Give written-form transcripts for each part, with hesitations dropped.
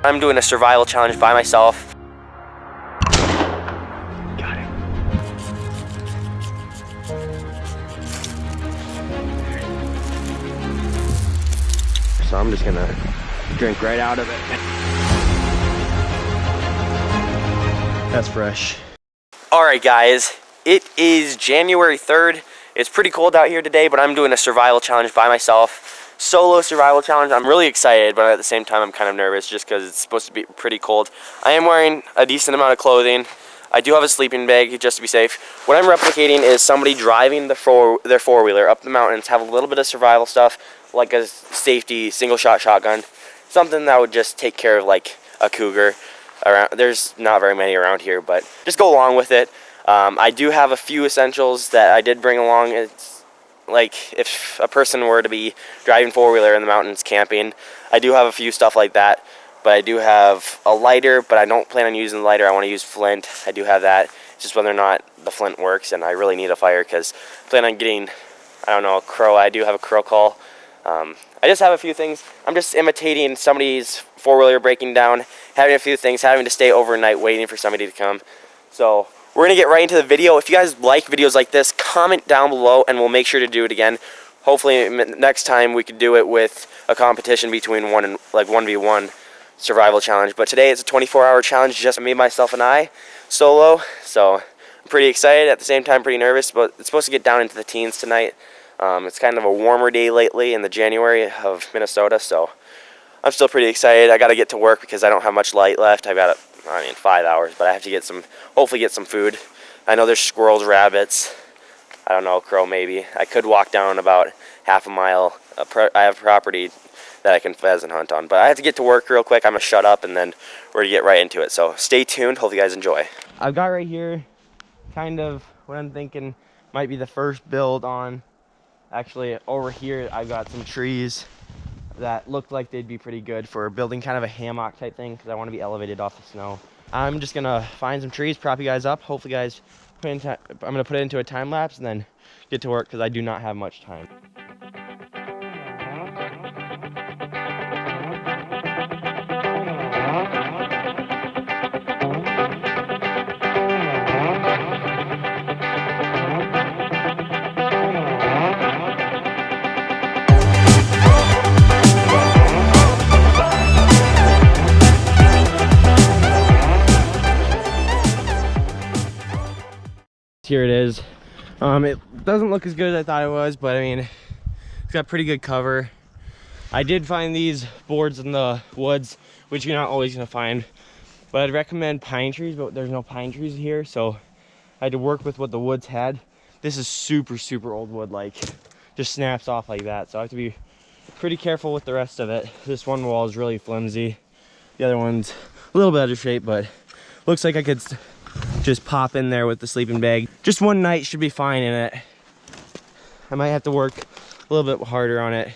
I'm doing a survival challenge by myself. Got it. So I'm just gonna drink right out of it. That's fresh. All right, guys, it is January 3rd. It's pretty cold out here today, but I'm doing a survival challenge by myself. Solo survival challenge. I'm really excited, but at the same time, I'm kind of nervous just because it's supposed to be pretty cold. I am wearing a decent amount of clothing. I do have a sleeping bag just to be safe. What I'm replicating is somebody driving their four-wheeler up the mountains, have a little bit of survival stuff, like a safety single-shot shotgun, something that would just take care of like a cougar. There's not very many around here, but just go along with it. I do have a few essentials that I did bring along. It's like if a person were to be driving four-wheeler in the mountains camping, I do have a few stuff like that. But I do have a lighter, but I don't plan on using the lighter. I want to use flint. I do have that. It's just whether or not the flint works, and I really need a fire because I plan on getting, I don't know, a crow. I do have a crow call. I just have a few things. I'm just imitating somebody's four-wheeler breaking down, having a few things, having to stay overnight waiting for somebody to come. So we're going to get right into the video. If you guys like videos like this, comment down below, and we'll make sure to do it again. Hopefully next time we could do it with a competition between 1v1 survival challenge. But today it's a 24-hour challenge, just me, myself, and I, solo. So I'm pretty excited, at the same time pretty nervous, but it's supposed to get down into the teens tonight. It's kind of a warmer day lately in the January of Minnesota, so I'm still pretty excited. I got to get to work because I don't have much light left. I've got 5 hours, but I have to get hopefully get some food. I know there's squirrels, rabbits, I don't know, crow maybe. I could walk down about half a mile. I have property that I can pheasant hunt on, but I have to get to work real quick. I'm gonna shut up and then we're gonna get right into it. So stay tuned. Hope you guys enjoy. I've got right here kind of what I'm thinking might be the first build on. Actually, over here I've got some trees that look like they'd be pretty good for building kind of a hammock type thing because I want to be elevated off the snow. I'm just gonna find some trees, prop you guys up. Hopefully guys, I'm gonna put it into a time lapse and then get to work because I do not have much time. Here it is. It doesn't look as good as I thought it was, but I mean, it's got pretty good cover. I did find these boards in the woods, which you're not always gonna find, but I'd recommend pine trees, but there's no pine trees here, so I had to work with what the woods had. This is super old wood, like just snaps off like that, so I have to be pretty careful with the rest of it. This one wall is really flimsy. The other one's a little bit out of shape, but looks like I could just pop in there with the sleeping bag. Just one night should be fine in it. I might have to work a little bit harder on it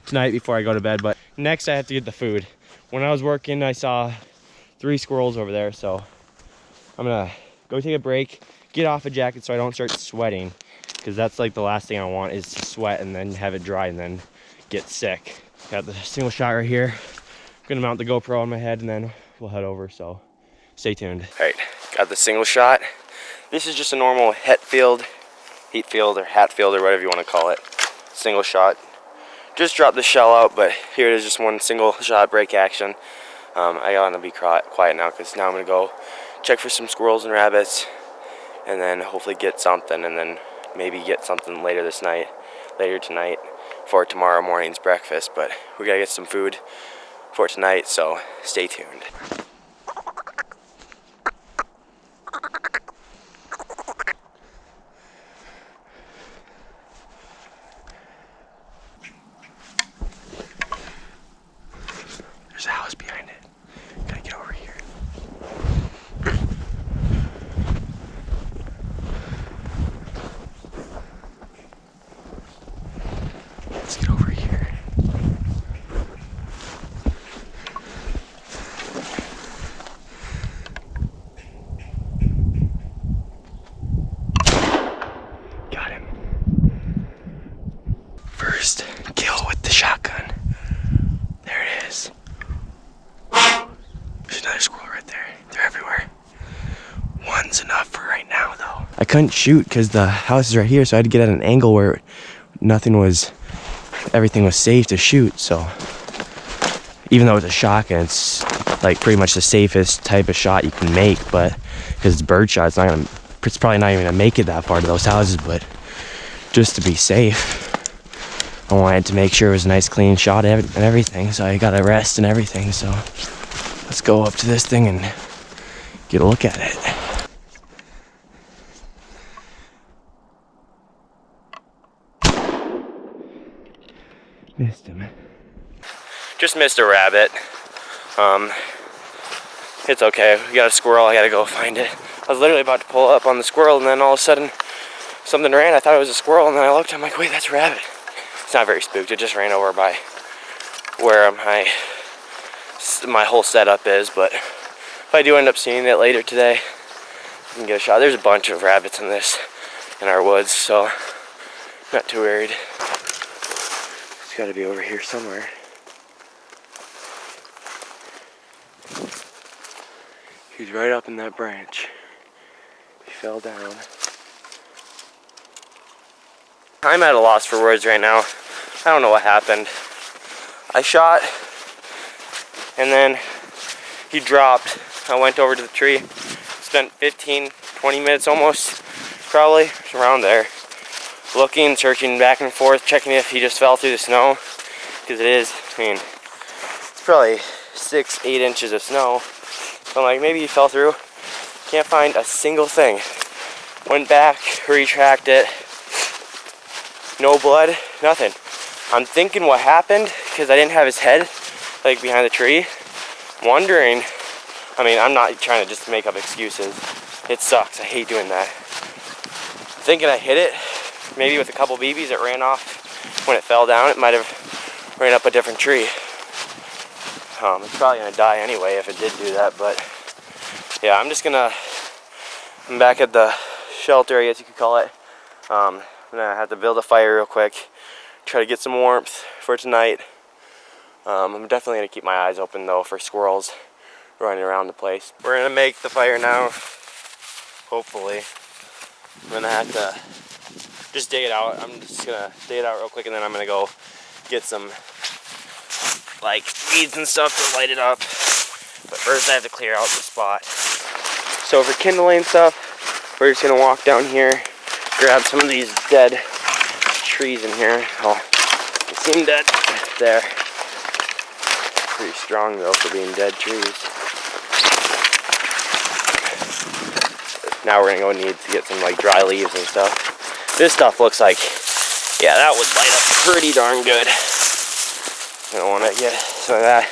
tonight before I go to bed, but next I have to get the food. When I was working, I saw 3 squirrels over there, so I'm gonna go take a break, get off a jacket so I don't start sweating, because that's like the last thing I want is to sweat and then have it dry and then get sick. Got the single shot right here. I'm gonna mount the GoPro on my head and then we'll head over, so stay tuned. All right, got the single shot. This is just a normal heat field or hat field or whatever you want to call it. Single shot. Just dropped the shell out, but here it is, just one single shot break action. I gotta be quiet now because now I'm gonna go check for some squirrels and rabbits and then hopefully get something, and then maybe get something later tonight for tomorrow morning's breakfast. But we gotta get some food for tonight, so stay tuned. There's a house behind it. Gotta get over here. Let's get over here. Got him. First kill with the shotgun. There it is. I couldn't shoot because the house is right here, so I had to get at an angle where everything was safe to shoot. So even though it's a shotgun, it's like pretty much the safest type of shot you can make, but because it's birdshot, it's probably not even gonna make it that far to those houses, but just to be safe, I wanted to make sure it was a nice clean shot and everything, so I got a rest and everything. So let's go up to this thing and get a look at it. Missed him. Just missed a rabbit. It's okay. We got a squirrel. I gotta go find it. I was literally about to pull up on the squirrel, and then all of a sudden something ran. I thought it was a squirrel, and then I looked. I'm like, wait, that's a rabbit. It's not very spooked. It just ran over by where my whole setup is. But if I do end up seeing it later today, I can get a shot. There's a bunch of rabbits in our woods, so I'm not too worried. It's got to be over here somewhere. He's right up in that branch. He fell down. I'm at a loss for words right now. I don't know what happened. I shot, and then he dropped. I went over to the tree, spent 15, 20 minutes almost, probably, around there, looking, searching back and forth, checking if he just fell through the snow, because it is, it's probably 6, 8 inches of snow. So I'm like, maybe he fell through. Can't find a single thing. Went back, retracted it. No blood, nothing. I'm thinking what happened, because I didn't have his head, like, behind the tree. Wondering, I'm not trying to just make up excuses. It sucks, I hate doing that. I'm thinking I hit it, maybe with a couple BBs. It ran off when it fell down. It might have ran up a different tree. It's probably gonna die anyway if it did do that, but yeah, I'm back at the shelter, I guess you could call it. I'm gonna have to build a fire real quick, try to get some warmth for tonight. I'm definitely gonna keep my eyes open though for squirrels running around the place. We're gonna make the fire now, hopefully. I'm gonna have to just dig it out. I'm just gonna dig it out real quick, and then I'm gonna go get some like weeds and stuff to light it up. But first I have to clear out the spot. So for kindling stuff, we're just gonna walk down here, grab some of these dead trees in here. Oh, they seem dead there. Pretty strong though for being dead trees. Now we're gonna go need to get some like dry leaves and stuff. This stuff looks like, yeah, that would light up pretty darn good. I don't want to get some of that.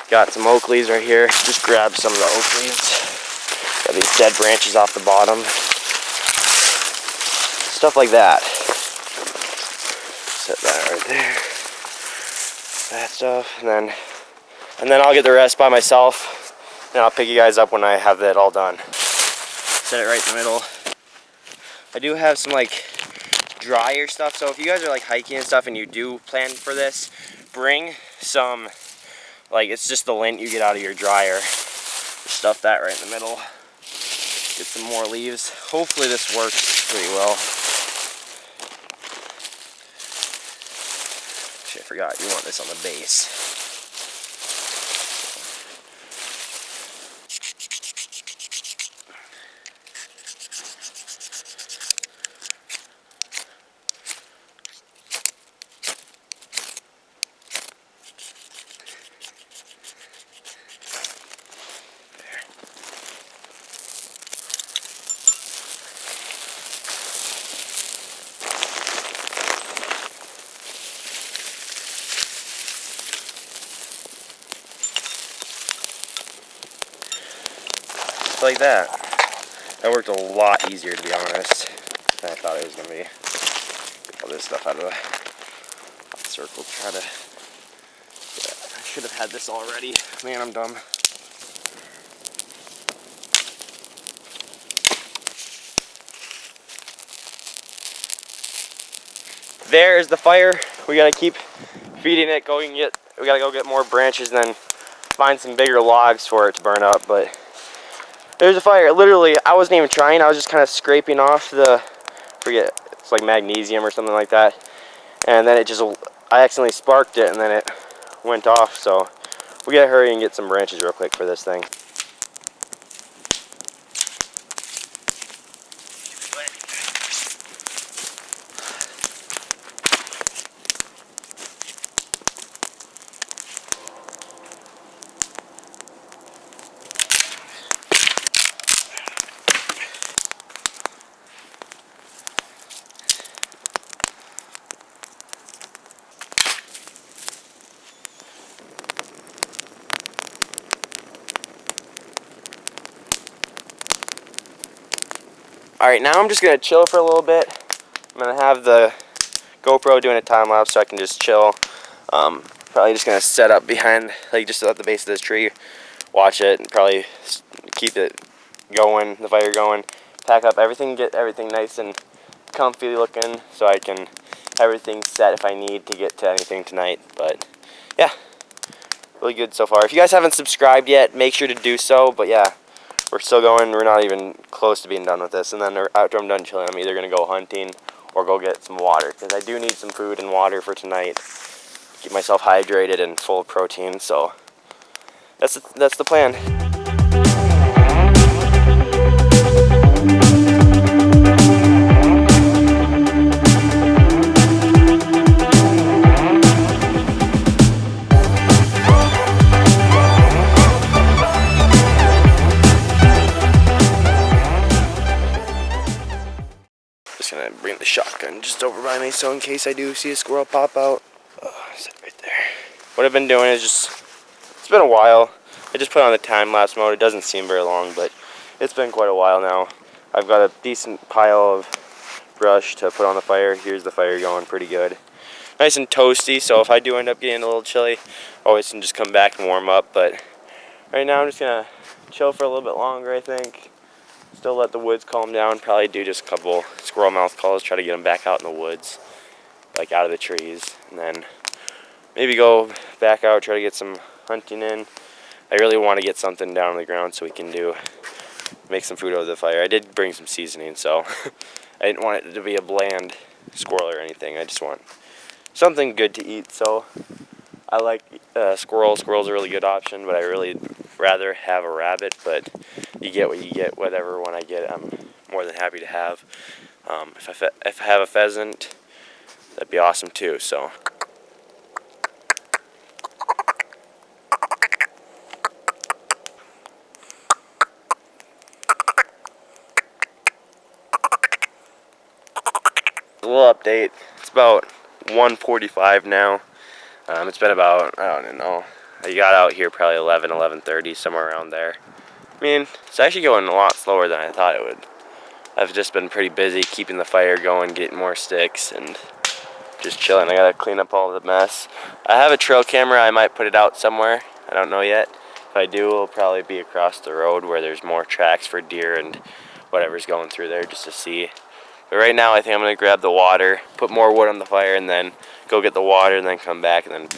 Got some oak leaves right here. Just grab some of the oak leaves. Got these dead branches off the bottom. Stuff like that. Set that right there. That stuff, and then I'll get the rest by myself, and I'll pick you guys up when I have that all done. Set it right in the middle. I do have some like drier stuff, so if you guys are like hiking and stuff and you do plan for this, bring some, like, it's just the lint you get out of your dryer. Just stuff that right in the middle. Get some more leaves. Hopefully this works pretty well. Actually, I forgot, you want this on the base. Like that. That worked a lot easier, to be honest, than I thought it was going to be. Get all this stuff out of the circle. Try to. Yeah, I should have had this already. Man, I'm dumb. There's the fire. We gotta keep feeding it. We gotta go get more branches and then find some bigger logs for it to burn up. But There's a fire. Literally, I wasn't even trying. I was just kind of scraping off the, forget, it's like magnesium or something like that. And then it just, I accidentally sparked it and then it went off. So we gotta hurry and get some branches real quick for this thing. Alright, now I'm just going to chill for a little bit. I'm going to have the GoPro doing a time lapse so I can just chill. Probably just going to set up behind, like just at the base of this tree, watch it, and probably keep it going, the fire going. Pack up everything, get everything nice and comfy looking so I can have everything set if I need to get to anything tonight. But yeah, really good so far. If you guys haven't subscribed yet, make sure to do so. But yeah, we're still going. We're not even close to being done with this. And then after I'm done chilling, I'm either going to go hunting or go get some water. Because I do need some food and water for tonight. Keep myself hydrated and full of protein. So that's the plan. Just gonna bring the shotgun just over by me so in case I do see a squirrel pop out. Sit right there. What I've been doing is it's been a while. I just put on the time lapse mode. It doesn't seem very long, but it's been quite a while now. I've got a decent pile of brush to put on the fire. Here's the fire going pretty good. Nice and toasty, so if I do end up getting a little chilly, always can just come back and warm up. But right now I'm just gonna chill for a little bit longer, I think. Still let the woods calm down. Probably do just a couple squirrel mouth calls, try to get them back out in the woods, like out of the trees, and then maybe go back out, try to get some hunting in. I really want to get something down on the ground so we can make some food over the fire. I did bring some seasoning, so I didn't want it to be a bland squirrel or anything. I just want something good to eat. So I like squirrel. Squirrel's a really good option, but I really rather have a rabbit. But you get what you get. Whatever one I get, I'm more than happy to have. If I have a pheasant, that'd be awesome too. So. A little update. It's about 1:45 now. It's been about, I don't know, I got out here probably 11:30, somewhere around there. I mean, it's actually going a lot slower than I thought it would. I've just been pretty busy keeping the fire going, getting more sticks, and just chilling. I gotta clean up all the mess. I have a trail camera. I might put it out somewhere. I don't know yet. If I do, it'll probably be across the road where there's more tracks for deer and whatever's going through there just to see. But right now I think I'm going to grab the water, put more wood on the fire, and then go get the water and then come back. And then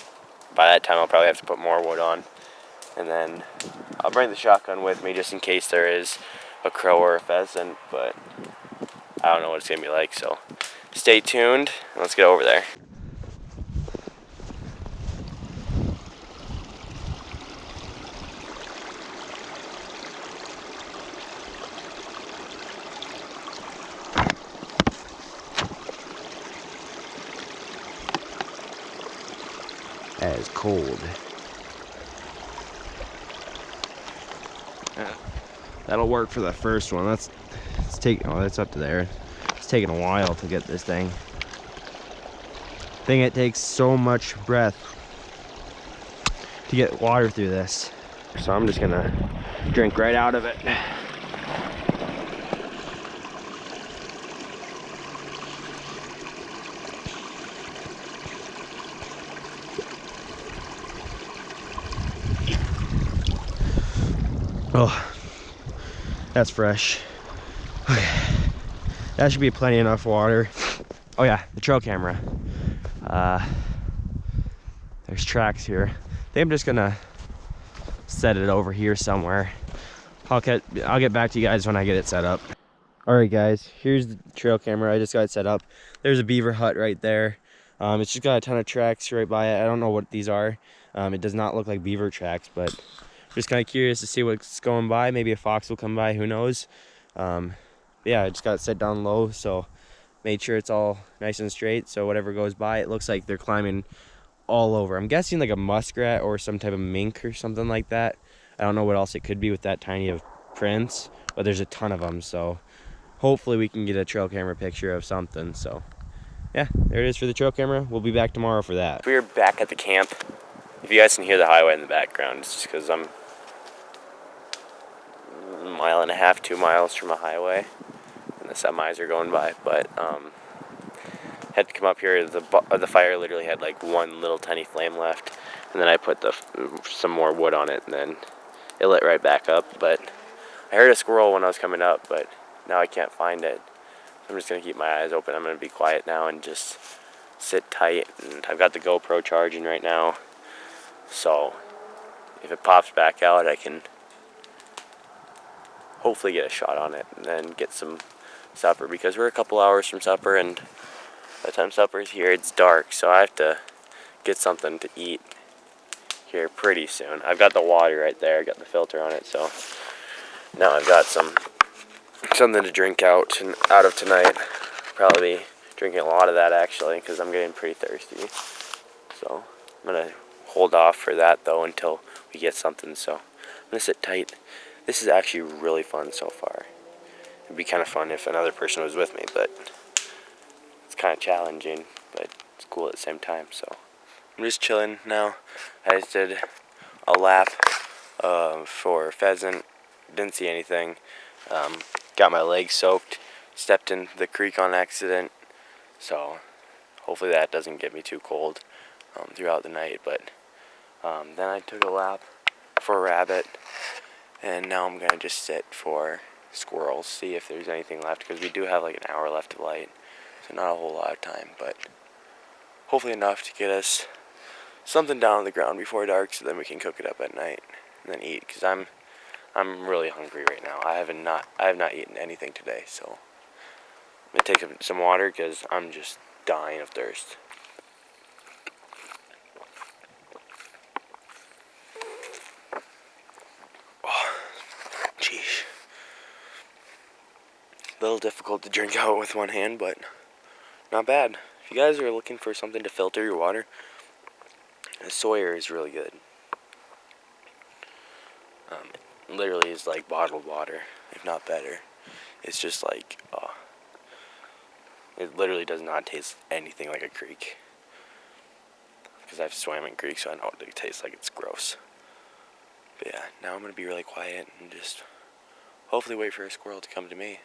by that time I'll probably have to put more wood on. And then I'll bring the shotgun with me just in case there is a crow or a pheasant. But I don't know what it's going to be like. So stay tuned and let's get over there. That is cold. That'll work for the first one. That's up to there. It's taking a while to get this thing. I think it takes so much breath to get water through this. So I'm just gonna drink right out of it. Oh, that's fresh. Okay. That should be plenty enough water. Oh yeah, the trail camera. There's tracks here. I think I'm just gonna set it over here somewhere. I'll get back to you guys when I get it set up. All right, guys, here's the trail camera. I just got it set up. There's a beaver hut right there. It's just got a ton of tracks right by it. I don't know what these are. It does not look like beaver tracks, but I'm just kind of curious to see what's going by. Maybe a fox will come by, who knows. Yeah, I just got it set down low, so made sure it's all nice and straight, so whatever goes by, it looks like they're climbing all over. I'm guessing like a muskrat or some type of mink or something like that. I don't know what else it could be with that tiny of prints, but there's a ton of them, so hopefully we can get a trail camera picture of something. So yeah, there it is for the trail camera. We'll be back tomorrow for that. We're back at the camp. If you guys can hear the highway in the background, it's just because I'm a mile and a half, 2 miles from a highway, and the semis are going by. But had to come up here. The fire literally had like one little tiny flame left, and then I put some more wood on it, and then it lit right back up. But I heard a squirrel when I was coming up, but now I can't find it. I'm just gonna keep my eyes open. I'm gonna be quiet now and just sit tight. And I've got the GoPro charging right now, so if it pops back out, I can hopefully get a shot on it and then get some supper, because we're a couple hours from supper, and by the time supper's here, it's dark, so I have to get something to eat here pretty soon. I've got the water right there, I got the filter on it, so now I've got something to drink out of tonight. Probably be drinking a lot of that actually, because I'm getting pretty thirsty. So I'm gonna hold off for that though until we get something. So I'm gonna sit tight. This is actually really fun so far. It'd be kind of fun if another person was with me, but it's kind of challenging, but it's cool at the same time. So I'm just chilling now. I just did a lap for pheasant. Didn't see anything. Got my legs soaked. Stepped in the creek on accident. So hopefully that doesn't get me too cold throughout the night. But then I took a lap for a rabbit. And now I'm going to just sit for squirrels. See if there's anything left. Because we do have like an hour left of light. So not a whole lot of time, but hopefully enough to get us something down on the ground before dark, so then we can cook it up at night and then eat. Because I'm really hungry right now. I have not eaten anything today, so I'm gonna take some water because I'm just dying of thirst. Oh, jeez. A little difficult to drink out with one hand, but not bad. If you guys are looking for something to filter your water, Sawyer is really good. It literally is like bottled water, if not better. It's just like, it literally does not taste anything like a creek. Because I've swam in creeks, so I know what it tastes like. It's gross. But yeah, now I'm going to be really quiet and just hopefully wait for a squirrel to come to me.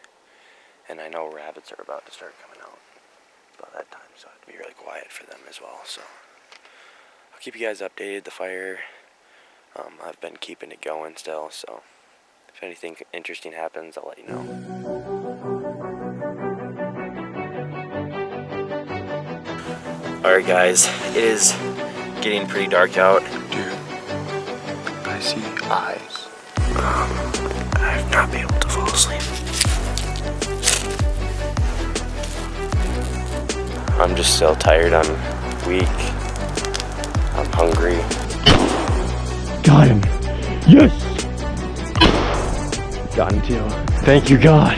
And I know rabbits are about to start coming out about that time, so I have to be really quiet for them as well. So I'll keep you guys updated. The fire, I've been keeping it going still, so if anything interesting happens, I'll let you know. Alright guys, it is getting pretty dark out. Dude, I see eyes. I've not been able to fall asleep. I'm just still tired, I'm weak, I'm hungry. Got him. Yes! Got him too. Thank you, God.